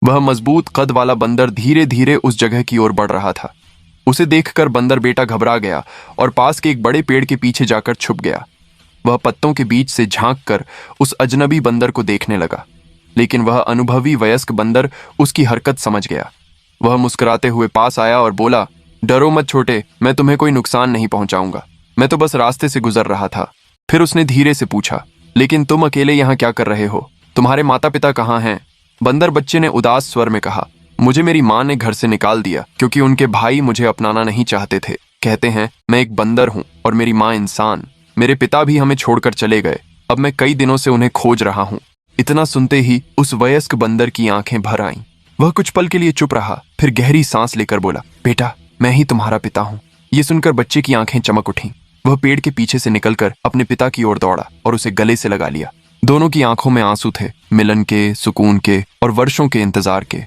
वह मजबूत कद वाला बंदर धीरे धीरे उस जगह की ओर बढ़ रहा था। उसे देखकर बंदर बेटा घबरा गया और पास के एक बड़े पेड़ के पीछे जाकर छुप गया। वह पत्तों के बीच से झांक कर उस अजनबी बंदर को देखने लगा, लेकिन वह अनुभवी वयस्क बंदर उसकी हरकत समझ गया। वह मुस्कुराते हुए पास आया और बोला, डरो मत छोटे, मैं तुम्हें कोई नुकसान नहीं पहुंचाऊंगा, मैं तो बस रास्ते से गुजर रहा था। फिर उसने धीरे से पूछा, लेकिन तुम अकेले यहाँ क्या कर रहे हो? तुम्हारे माता पिता कहाँ हैं? बंदर बच्चे ने उदास स्वर में कहा, मुझे मेरी माँ ने घर से निकाल दिया क्योंकि उनके भाई मुझे अपनाना नहीं चाहते थे। कहते हैं मैं एक बंदर हूँ और मेरी माँ इंसान। मेरे पिता भी हमें छोड़कर चले गए। अब मैं कई दिनों से उन्हें खोज रहा हूँ। इतना सुनते ही उस वयस्क बंदर की आंखें भर आईं। वह कुछ पल के लिए चुप रहा, फिर गहरी सांस लेकर बोला, बेटा मैं ही तुम्हारा पिता हूँ। ये सुनकर बच्चे की आंखें चमक उठीं। वह पेड़ के पीछे से निकलकर अपने पिता की ओर दौड़ा और उसे गले से लगा लिया। दोनों की आंखों में आंसू थे, मिलन के, सुकून के और वर्षों के इंतजार के।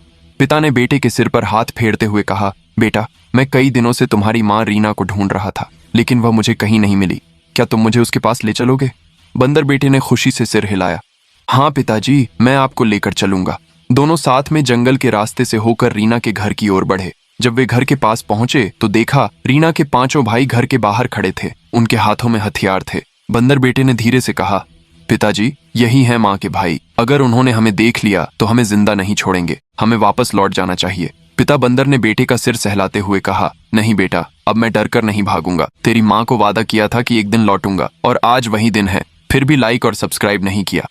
पिता ने बेटे के सिर पर हाथ फेरते हुए कहा, बेटा मैं कई दिनों से तुम्हारी माँ रीना को ढूंढ रहा था, लेकिन वह मुझे कहीं नहीं मिली। क्या तुम मुझे उसके पास ले चलोगे? बंदर बेटे ने खुशी से सिर हिलाया। हाँ पिताजी, मैं आपको लेकर चलूंगा। दोनों साथ में जंगल के रास्ते से होकर रीना के घर की ओर बढ़े। जब वे घर के पास पहुंचे तो देखा रीना के पांचों भाई घर के बाहर खड़े थे। उनके हाथों में हथियार थे। बंदर बेटे ने धीरे से कहा, पिताजी यही है माँ के भाई। अगर उन्होंने हमें देख लिया तो हमें जिंदा नहीं छोड़ेंगे। हमें वापस लौट जाना चाहिए। पिता बंदर ने बेटे का सिर सहलाते हुए कहा, नहीं बेटा, अब मैं डरकर नहीं भागूंगा। तेरी माँ को वादा किया था कि एक दिन लौटूंगा और आज वही दिन है। फिर भी लाइक और सब्सक्राइब नहीं किया।